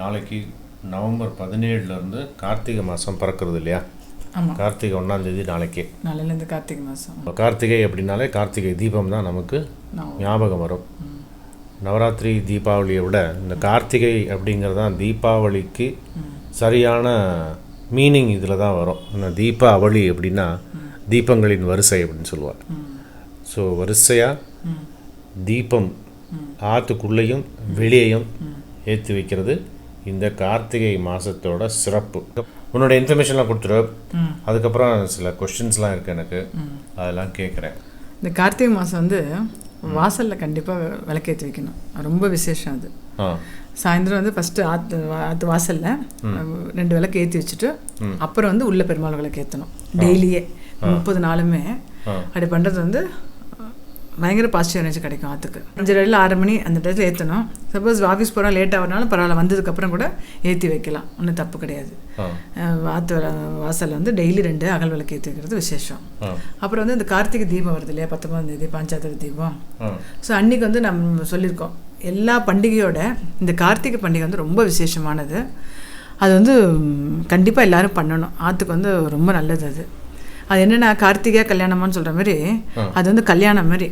நாளைக்கு நவம்பர் 17 கார்த்திகை மாதம் பிறக்கிறது இல்லையா? ஆமாம், கார்த்திகை 1 நாளைக்கே. நாளையிலேருந்து கார்த்திகை மாதம். கார்த்திகை அப்படின்னாலே கார்த்திகை தீபம் தான் நமக்கு ஞாபகம் வரும். நவராத்திரி தீபாவளியை விட இந்த கார்த்திகை அப்படிங்கிறது தான் தீபாவளிக்கு சரியான மீனிங் இதில் தான் வரும். இந்த தீபாவளி அப்படின்னா தீபங்களின் வரிசை அப்படின்னு சொல்லுவார். ஸோ வரிசையாக தீபம் ஆற்றுக்குள்ளேயும் வெளியையும் ஏற்றி வைக்கிறது இந்த கார்த்திகை மாதத்தோட சிறப்பு. உன்னோட இன்ஃபர்மேஷன்லாம் கொடுத்துரு, அதுக்கப்புறம் சில கொஸ்டின்ஸ்லாம் இருக்குது எனக்கு, அதெல்லாம் கேட்குறேன். இந்த கார்த்திகை மாதம் வாசலில் கண்டிப்பாக விளக்கேற்றி வைக்கணும், ரொம்ப விசேஷம் அது. சாயந்தரம் ஃபஸ்ட்டு ஆற்று வாசலில் 2 விளக்கு ஏற்றி வச்சுட்டு அப்புறம் உள்ள பெருமாள் விளக்கு ஏற்றணும். டெய்லியே 30 நாளுமே அப்படி பண்ணுறது பயங்கர பாசிட்டிவ் எனர்ஜி கிடைக்கும். ஆற்றுக்கு 5:30 மணி அந்த டயத்தில் ஏற்றணும். சப்போஸ் ஆஃபீஸ் போகிறோம் லேட் ஆகிறனாலும் பரவாயில்ல, வந்ததுக்கப்புறம் கூட ஏற்றி வைக்கலாம், ஒன்றும் தப்பு கிடையாது. ஆற்று வாசலில் டெய்லி 2 அகல் விளக்கு ஏற்றி வைக்கிறது விசேஷம். அப்புறம் இந்த கார்த்திகை தீபம் வருது இல்லையா, 19ஆம் தேதி பஞ்சாத்திர தீபம். ஸோ அன்றைக்கி நம்ம சொல்லியிருக்கோம், எல்லா பண்டிகையோட இந்த கார்த்திகை பண்டிகை ரொம்ப விசேஷமானது. அது கண்டிப்பாக எல்லோரும் பண்ணணும். ஆற்றுக்கு ரொம்ப நல்லது. அது என்னென்னா கார்த்திகை கல்யாணமானு சொல்கிற மாதிரி அது கல்யாணம் மாதிரி.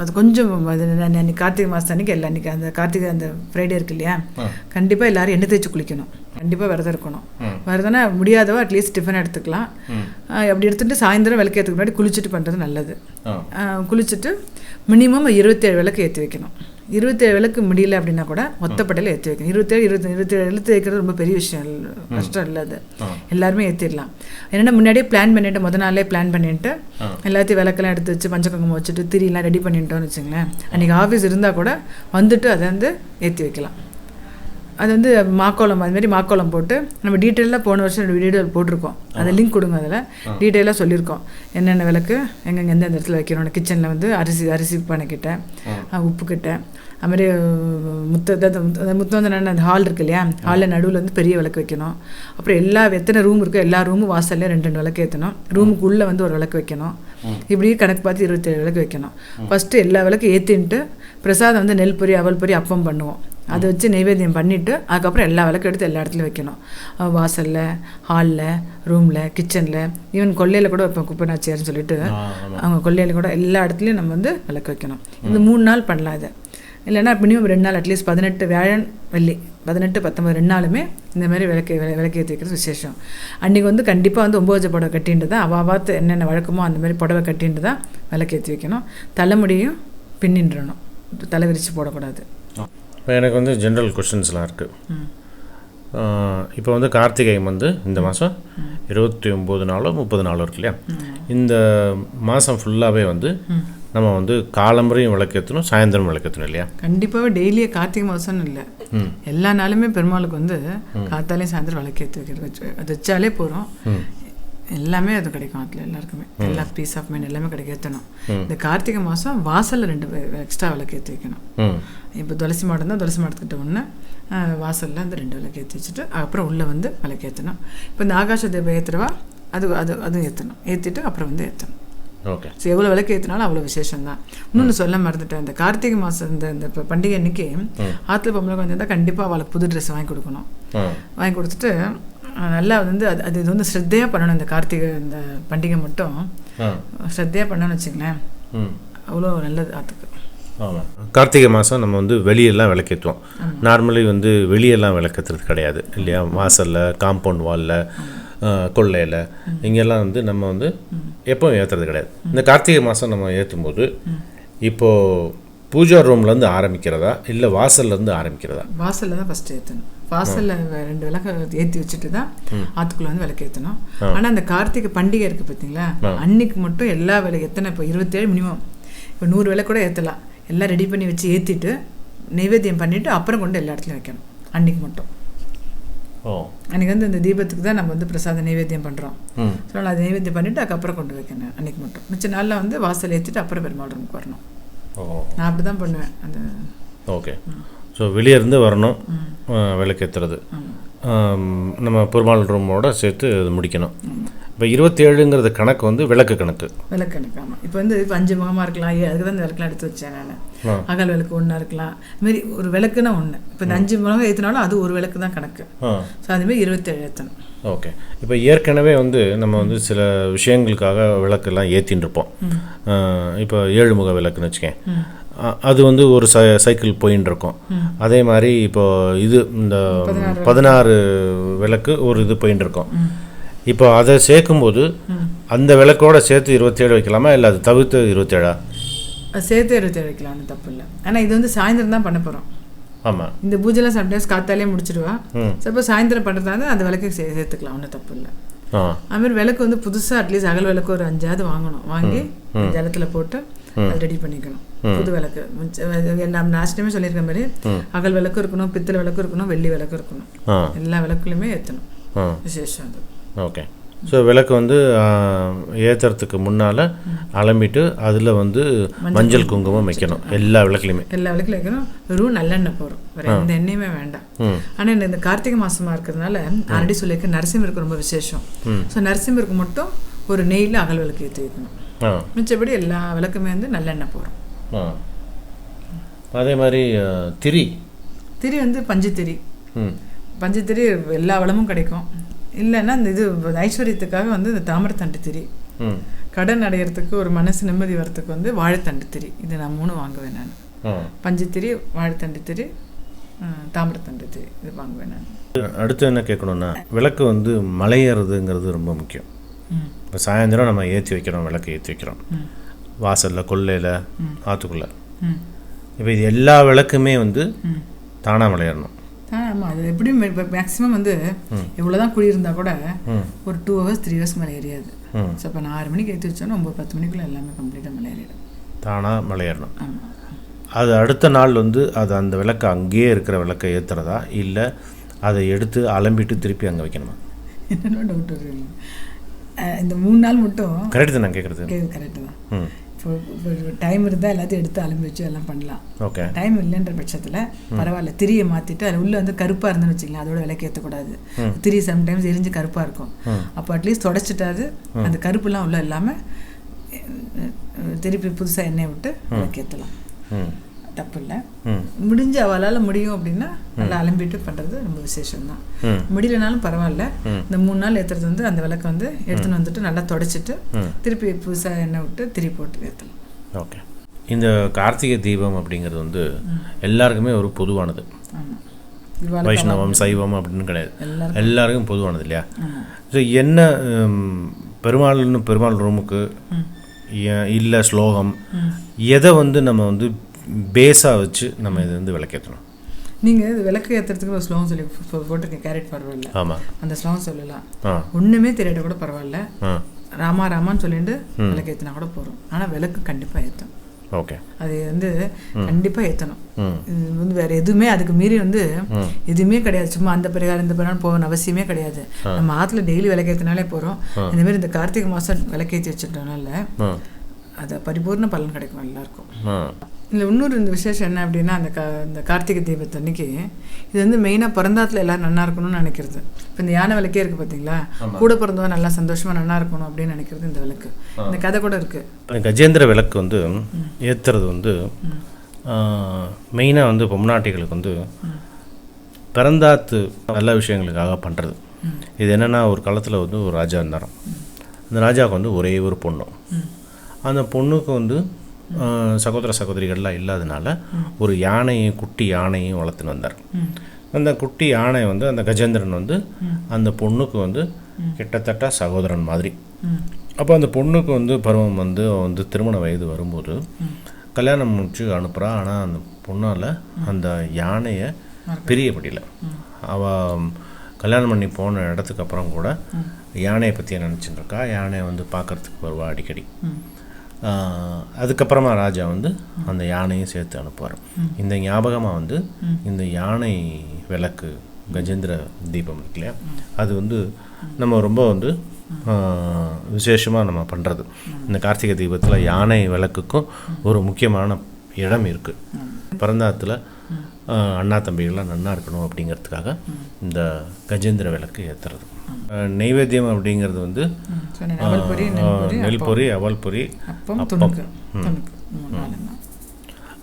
அது கொஞ்சம் அன்றைக்கி கார்த்திகை மாதம் அன்றைக்கி அன்றைக்கி அந்த கார்த்திகை அந்த ஃப்ரைடே இருக்கு இல்லையா, கண்டிப்பாக எல்லோரும் எண்ணெய் தேய்ச்சி குளிக்கணும், கண்டிப்பாக விரதம் இருக்கணும். விரதம்னா முடியாதவோ அட்லீஸ்ட் டிஃபன் எடுத்துக்கலாம். அப்படி எடுத்துகிட்டு சாயந்தரம் விளக்கு முன்னாடி குளிச்சுட்டு பண்ணுறது நல்லது. குளிச்சுட்டு மினிமம் 27 விளக்கு ஏற்றி வைக்கணும். 27 விளக்கு முடியல அப்படின்னா கூட ஒத்தப்படையில் ஏற்றி வைக்கணும். 27 எழுத்து வைக்கிறது ரொம்ப பெரிய விஷயம், கஷ்டம் இல்லை. அது எல்லாருமே ஏற்றிடலாம். என்னென்னா முன்னாடியே பிளான் பண்ணிவிட்டு முதல் நாளே பிளான் பண்ணிவிட்டு எல்லாத்தையும் விளக்கெல்லாம் எடுத்து வச்சு பஞ்சகுங்குமம் வச்சுட்டு திரியெல்லாம் ரெடி பண்ணிட்டோம்னு வச்சுங்களேன், அன்றைக்கி ஆஃபீஸ் இருந்தால் கூட வந்துட்டு அதை ஏற்றி வைக்கலாம். அது மாக்கோளம், அதுமாரி மாக்கோளம் போட்டு நம்ம டீட்டெயிலாக போன வருஷம் வீடியோ போட்டிருக்கோம், அதை லிங்க் கொடுங்க. அதில் டீட்டெயிலாக சொல்லியிருக்கோம் என்னென்ன விளக்கு எங்கெங்கே எந்தெந்த இடத்துல வைக்கணும். கிச்சனில் அரிசி பானைக்கிட்ட, உப்புக்கிட்ட, அதுமாதிரி முத்தம் அந்த ஹால் இருக்கு இல்லையா, ஹாலில் நடுவில் பெரிய விளக்கு வைக்கணும். அப்புறம் எத்தனை ரூம் இருக்கோ எல்லா ரூமும் வாசல்ல 2 விளக்கு ஏற்றணும். ரூமுக்குள்ளே ஒரு விளக்கு வைக்கணும். இப்படி கணக்கு பார்த்து 27 விளக்கு வைக்கணும். ஃபஸ்ட்டு எல்லா விளக்கு ஏற்றின்ட்டு பிரசாதம் நெல் பொரி, அவல் பொரி, அப்பம் பண்ணுவோம். அதை வச்சு நைவேத்தியம் பண்ணிவிட்டு அதுக்கப்புறம் எல்லா விளக்கு எடுத்து எல்லா இடத்துலையும் வைக்கணும். வாசலில், ஹாலில், ரூமில், கிச்சனில், ஈவன் கொல்லையில் கூட இப்போ குப்பை நாச்சியார்னு சொல்லிட்டு அவங்க கொல்லையில் கூட எல்லா இடத்துலையும் நம்ம விளக்கு வைக்கணும். இந்த 3 நாள் பண்ணலாம். இதை இல்லைன்னா மினிமம் 2 நாள், அட்லீஸ்ட் 18 வியாழன் வெள்ளி 18, 19 2 நாளுமே இந்தமாதிரி விளக்கேற்றி வைக்கிறது விசேஷம். அன்றைக்கி கண்டிப்பாக 9 புடவை கட்டின்ட்டு தான் அவாவாத்து என்னென்ன வழக்கமோ அந்தமாதிரி புடவை கட்டின்ட்டு தான் விளக்கேற்றி வைக்கணும். தலைமுடியும் பின்னின்றணும், தலை விரித்து போடக்கூடாது. இப்போ எனக்கு ஜென்ரல் கொஷின்ஸ்லாம் இருக்குது. இப்போ கார்த்திகை இந்த மாதம் 29 நாளோ 30 நாளோ இருக்கு இல்லையா, இந்த மாதம் ஃபுல்லாகவே நம்ம காலம்பரையும் விளக்கேற்றணும், சாயந்தரம் விளக்கேற்றணும் இல்லையா? கண்டிப்பாக டெய்லியே கார்த்திகை மாதம்னு இல்லை, எல்லா நாளுமே பெருமாளுக்கு காத்தாலையும் சாயந்தரம் விளக்கேற்றி வைக்கிறது. அது வச்சாலே போகிறோம், எல்லாமே அது கிடைக்கும். அதில் எல்லாருக்குமே எல்லா பீஸ் ஆஃப் மைண்ட் எல்லாமே கிடைக்கணும். இந்த கார்த்திகை மாதம் வாசலில் 2 எக்ஸ்ட்ரா விளக்கு ஏற்றி வைக்கணும். இப்போ துளசி மாடம் தான், துளசி மாடத்துக்கிட்ட ஒன்று, வாசலில் 2 விளக்கு ஏற்றி வச்சுட்டு அப்புறம் உள்ளே விளக்கு ஏற்றணும். இப்போ இந்த ஆகாஷ தீபம் ஏற்றுறவா அதுவும் ஏற்றணும், ஏற்றிட்டு அப்புறம் ஏற்றணும். ஓகே. ஸோ எவ்வளோ விளக்கு ஏற்றினாலும் அவ்வளோ விசேஷம்தான். இன்னொன்று சொல்ல மறந்துட்டேன், இந்த கார்த்திகை மாதம் இந்த பண்டிகை அன்றைக்கி ஆற்றுல பொம்பளை கொஞ்சம் கண்டிப்பாக அவளுக்கு புது ட்ரெஸ் வாங்கி கொடுக்கணும். வாங்கி கொடுத்துட்டு நல்லா அது ஸ்ரத்தையாக பண்ணணும். இந்த கார்த்திகை இந்த பண்டிகை மட்டும் ஸ்ரத்தையாக பண்ணணும்னு வச்சுங்களேன், அவ்வளோ நல்லது ஆற்றுக்கு. ஆமாம், கார்த்திகை மாதம் நம்ம வெளியெல்லாம் விளக்கேற்றுவோம். நார்மலி வெளியெல்லாம் விளக்கேற்றுறது கிடையாது இல்லையா, வாசலில், காம்பவுண்ட் வாலில், கொள்ளையில், இங்கெல்லாம் நம்ம எப்போவும் ஏற்றுறது கிடையாது. இந்த கார்த்திகை மாதம் நம்ம ஏற்றும் போது இப்போது பூஜா ரூம்லேருந்து ஆரம்பிக்கிறதா இல்லை வாசல்லேருந்து ஆரம்பிக்கிறதா? வாசலில் தான் ஃபஸ்ட்டு ஏற்றணும். வாசலில் 2 விளக்கு ஏற்றி வச்சுட்டு தான் ஆற்றுக்குள்ளே விளக்கு ஏற்றணும். ஆனால் அந்த கார்த்திகை பண்டிகை இருக்குது பார்த்தீங்களா, அன்னைக்கு மட்டும் எல்லா விளக்கு எத்தனை, இப்போ 27 மினிமம், இப்போ 100 விளக்கு கூட ஏற்றலாம். எல்லாம் ரெடி பண்ணி வச்சு ஏற்றிட்டு நைவேத்தியம் பண்ணிவிட்டு அப்புறம் கொண்டு எல்லா இடத்துலையும் வைக்கணும். அன்றைக்கி மட்டும் அன்றைக்கி இந்த தீபத்துக்கு தான் நம்ம பிரசாத நைவேத்தியம் பண்ணுறோம். ஸோ அதை நைவேத்தியம் பண்ணிவிட்டு அதுக்கப்புறம் கொண்டு வைக்கணும். அன்றைக்கி மட்டும் மிச்ச நாளில் வாசல் ஏற்றிட்டு அப்புறம் பெருமாள் ரூமுக்கு வரணும். நான் அப்படி தான் பண்ணுவேன். அந்த ஓகே. ஸோ வெளியே இருந்து வரணும் விளக்கேற்றுறது, நம்ம பெருமாள் ரூமோட சேர்த்து முடிக்கணும். இப்போ 27ங்கிறது கணக்கு விளக்கு கணக்கு. விளக்கு கணக்கு. ஆமாம். இப்போ இப்போ 5 முகமாக இருக்கலாம், அதுக்கு தான் இந்த விளக்கெலாம் எடுத்து வச்சேன் நான். அகல் விளக்கு ஒன்றா இருக்கலாம். இதுமாரி ஒரு விளக்குன்னா ஒன்று. இப்போ இந்த 5 மிளகாய் ஏற்றினாலும் அது ஒரு விளக்கு தான் கணக்கு. ஸோ அதுமாரி 27 ஏற்றணும். ஓகே. இப்போ ஏற்கனவே நம்ம சில விஷயங்களுக்காக விளக்கெல்லாம் ஏற்றின்னு இருப்போம். இப்போ 7 முக விளக்குன்னு வச்சுக்கேன், அது ஒரு சைக்கிள் போயின்னு இருக்கும். அதே மாதிரி இப்போ இந்த 16 விளக்கு ஒரு இது போயின்னு இருக்கும். இப்போ அதை சேர்க்கும்போது அந்த விளக்கோட சேர்த்து 27 வைக்கலாமா, இல்லை அது தவிர்த்து 27? சேர்த்து 27 வைக்கலாம்னு தப்பு இல்லை. ஆனால் இது சாயந்தரம் தான் பண்ண போகிறோம். ஆமாம், இந்த பூஜைலாம் சம்டைம்ஸ் காத்தாலே முடிச்சிடுவா. சப்போஸ் சாயந்தரம் பண்ணுறதா அந்த விளக்கு சேர்த்துக்கலாம், ஒன்றும் தப்பு இல்லை. அதுமாதிரி விளக்கு புதுசாக அட்லீஸ்ட் அகல் விளக்கு ஒரு 5 வாங்கணும். வாங்கி ஜலத்தில் போட்டு அது ரெடி பண்ணிக்கணும். புது விளக்கு எல்லாம் லாஸ்ட் சொல்லியிருக்க மாதிரி அகல் விளக்கு இருக்கணும், பித்தளை விளக்கு இருக்கணும், வெள்ளி விளக்கு இருக்கணும். எல்லா விளக்குலையுமே ஏற்றணும். விசேஷம் அது. ஓகே. ஸோ விளக்கு ஏற்றுறதுக்கு முன்னால் அலம்பிட்டு அதில் மஞ்சள் குங்குமம் வைக்கணும் எல்லா விளக்குலையுமே. எல்லா விளக்குலையும் வைக்கணும். வெறும் நல்லெண்ணெய் போகிறோம், வேறு எந்த எண்ணெயுமே வேண்டாம். ஆனால் இந்த கார்த்திகை மாதமாக இருக்கிறதுனால ஆல்ரெடி சொல்லியிருக்கேன், நரசிம்மருக்கு ரொம்ப விசேஷம். ஸோ நரசிம்மருக்கு மட்டும் ஒரு நெய்யில் அகல் விளக்கு ஏற்றி வைக்கணும். மிச்சப்படி எல்லா விளக்குமே நல்லெண்ணெய் போகிறோம். அதே மாதிரி திரி பஞ்சுத்திரி. பஞ்சுத்திரி எல்லா வளமும் கிடைக்கும். இல்லைன்னா இந்த ஐஸ்வர்யத்துக்காக இந்த தாமரத்தண்டு திரி, கடன் அடையிறதுக்கு ஒரு மனசு நிம்மதி வரத்துக்கு வாழைத்தண்டு திரி. இது நான் 3 வாங்குவேன் நான். பஞ்சுத்திரி, வாழைத்தண்டு திரி, தாமரத்தண்டு திரி, இது வாங்குவேன் நான். அடுத்து என்ன கேட்கணும்னா, விளக்கு மலையேறதுங்கிறது ரொம்ப முக்கியம். இப்போ சாயந்தரம் நம்ம ஏற்றி வைக்கிறோம், விளக்கு ஏற்றி வைக்கிறோம் வாசலில், கொல்லையில், ஆற்றுக்குள்ளே. இப்போ இது எல்லா விளக்குமே தானாக மலையேறணும். ஆமாம், அது எப்படியும் மேக்ஸிமம் எவ்வளோதான் குடியிருந்தால் கூட ஒரு 2 hours 3 hours மேலே ஏறியாது. ஸோ இப்போ நான் 6 மணிக்கு ஏற்றி வச்சோன்னா 9-10 மணிக்குள்ளே எல்லாமே கம்ப்ளீட்டாக மலையேறிடும். தானாக மலையேறணும். ஆமாம். அது அடுத்த நாள் அது அந்த விளக்கை அங்கேயே இருக்கிற விளக்கை ஏற்றுறதா, இல்லை அதை எடுத்து அலம்பிட்டு திருப்பி அங்கே வைக்கணுமா? என்னென்ன டவுட் வருது. இந்த 3 நாள் மட்டும் கரெக்டு தான் நான் கேட்குறது. கரெக்டு தான். இப்போ டைம் இருந்தால் எல்லாத்தையும் எடுத்து அலம்பி வச்சு எல்லாம் பண்ணலாம். ஓகே. டைம் இல்லைன்ற பட்சத்தில் பரவாயில்ல, திரியை மாற்றிட்டு அதில் உள்ளே கருப்பாக இருந்துன்னு வச்சுக்கலாம், அதோட விளக்கு ஏற்றக்கூடாது. திரி சம்டைம்ஸ் எரிஞ்சு கருப்பாக இருக்கும். அப்போ அட்லீஸ்ட் தொடச்சிட்டாது அந்த கருப்புலாம் உள்ள இல்லாமல் திருப்பி புதுசாக எண்ணெய் விட்டு விளக்கு ஏற்றலாம். தப்பு இல்லை. முடிஞ்சு அவளால் முடியும் அப்படின்னா நல்லா அலம்பிட்டு பண்ணுறது ரொம்ப விசேஷம்தான். முடியலனாலும் பரவாயில்ல, இந்த 3 நாள் ஏற்றுறது அந்த விளக்கை எடுத்துன்னு வந்துட்டு நல்லா தொடச்சிட்டு திருப்பி புதுசாக எண்ணெய் விட்டு திரி போட்டு ஏற்றலாம். ஓகே. இந்த கார்த்திகை தீபம் அப்படிங்கிறது எல்லாருக்குமே ஒரு பொதுவானது. வைஷ்ணவம், சைவம் அப்படின்னு கிடையாது, எல்லாருக்கும் பொதுவானது இல்லையா? ஸோ என்ன பெருமாள் ரூமுக்கு இல்லை ஸ்லோகம் எதை நம்ம பேஸாக வச்சு நம்ம இது விளக்கேற்றணும்? நீங்கள் இது விளக்கு ஏற்றுறதுக்கு ஒரு ஸ்லோகம் சொல்லி போட்டிருக்கேன், கேரட் பரவாயில்ல. ஆமாம், அந்த ஸ்லோகம் சொல்லலாம். ஒன்றுமே தெரியாத கூட பரவாயில்ல, ராமான்னு சொல்லிட்டு விளக்கு ஏற்றினா கூட போகிறோம். ஆனால் விளக்கு கண்டிப்பாக ஏற்றும். ஓகே. அது கண்டிப்பாக ஏற்றணும். இது வேறு எதுவுமே அதுக்கு மீறி எதுவுமே கிடையாது. சும்மா அந்த பரிகாரம் இந்த பரிகாரம் போகணும் அவசியமே கிடையாது. நம்ம ஆற்றுல டெய்லி விளக்கேற்றினாலே போகிறோம். இந்தமாரி இந்த கார்த்திகை மாதம் விளக்கேற்றி வச்சுட்டோம்னால அது பரிபூர்ண பலன் கிடைக்கும் எல்லாருக்கும். இல்லை இன்னொரு இந்த விசேஷம் என்ன அப்படின்னா, இந்த கார்த்திகை தீபத்து அன்னைக்கு இது மெயினாக பிறந்தாத்துல எல்லோரும் நல்லா இருக்கணும்னு நினைக்கிறது. இப்போ இந்த யானை விளக்கே இருக்குது பார்த்தீங்களா, கூட பிறந்தவா நல்லா சந்தோஷமாக நல்லா இருக்கணும் அப்படின்னு நினைக்கிறது இந்த விளக்கு. இந்த கதை கூட இருக்குது. கஜேந்திர விளக்கு ஏற்றுறது மெயினாக பொம்நாட்டிகளுக்கு பிறந்தாத்து நல்ல விஷயங்களுக்காக பண்ணுறது. இது என்னென்னா, ஒரு காலத்தில் ஒரு ராஜா இருந்தாராம். அந்த ராஜாவுக்கு ஒரே ஒரு பொண்ணு. அந்த பொண்ணுக்கு சகோதர சகோதரிகள்லாம் இல்லாதனால ஒரு குட்டி யானையும் வளர்த்துன்னு வந்தார். அந்த குட்டி யானை அந்த கஜேந்திரன் அந்த பொண்ணுக்கு கிட்டத்தட்ட சகோதரன் மாதிரி. அப்போ அந்த பொண்ணுக்கு பருவம் திருமண வயது வரும்போது கல்யாணம் முடிச்சு அனுப்புகிறா. ஆனால் அந்த பொண்ணால் அந்த யானையை பிரிய முடியல. அவள் கல்யாணம் பண்ணி போன இடத்துக்கு அப்புறம் கூட யானையை பற்றி நினச்சிட்டு இருக்கா. யானையை பார்க்குறதுக்கு வருவா அடிக்கடி. அதுக்கப்புறமா ராஜா அந்த யானையும் சேர்த்து அனுப்புவார். இந்த ஞாபகமாக இந்த யானை விளக்கு கஜேந்திர தீபம் இருக்கு இல்லையா, அது நம்ம ரொம்ப விசேஷமாக நம்ம பண்ணுறது. இந்த கார்த்திகை தீபத்தில் யானை விளக்குக்கும் ஒரு முக்கியமான இடம் இருக்குது. பிறந்தாத்தில் அண்ணா தம்பிகள்லாம் நல்லா இருக்கணும் அப்படிங்கிறதுக்காக இந்த கஜேந்திர விளக்கு ஏற்றுறது. நெய்வேத்தியம் அப்படிங்கிறது நெல் பொரி, அவல் பொரி, அப்பம்.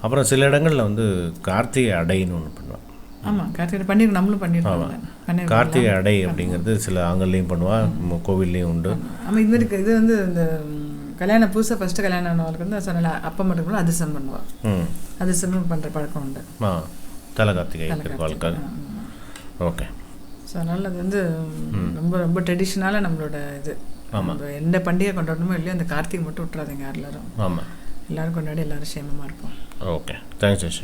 அப்புறம் சில இடங்களில் வந்து கார்த்திகை அடைன்னு ஒன்று பண்ணுவாள். ஆமாம், கார்த்திகை பண்ணியிருக்கோம், நம்மளும் பண்ணியிருக்கோம். கார்த்திகை அடை அப்படிங்கிறது சில ஆங்கள்லேயும் பண்ணுவாள், கோவில்லையும் உண்டு. ஆமாம், இது இருக்குது. இது வந்து இந்த கல்யாணம் புதுசாக ஃபஸ்ட்டு கல்யாணம் ஆனவங்களுக்கு வந்து சொன்ன அப்பா மட்டும் கூட அதிர்சம் பண்ணுவாள். அதிர்சம் பண்ணுற பழக்கம் உண்டு. தலை கார்த்திகை வாழ்க்கை. ஓகே. ஸோ அதனால் அது வந்து ரொம்ப ரொம்ப ட்ரெடிஷ்னலாக நம்மளோட இது. நம்ம எந்த பண்டிகை கொண்டாடணுமோ இல்லையோ அந்த கார்த்திகை மட்டும் விட்டுறாதீங்க எல்லாரும். ஆமாம், எல்லோரும் கொண்டாடி எல்லோரும் சேமமாக இருப்போம். Okay, thanks.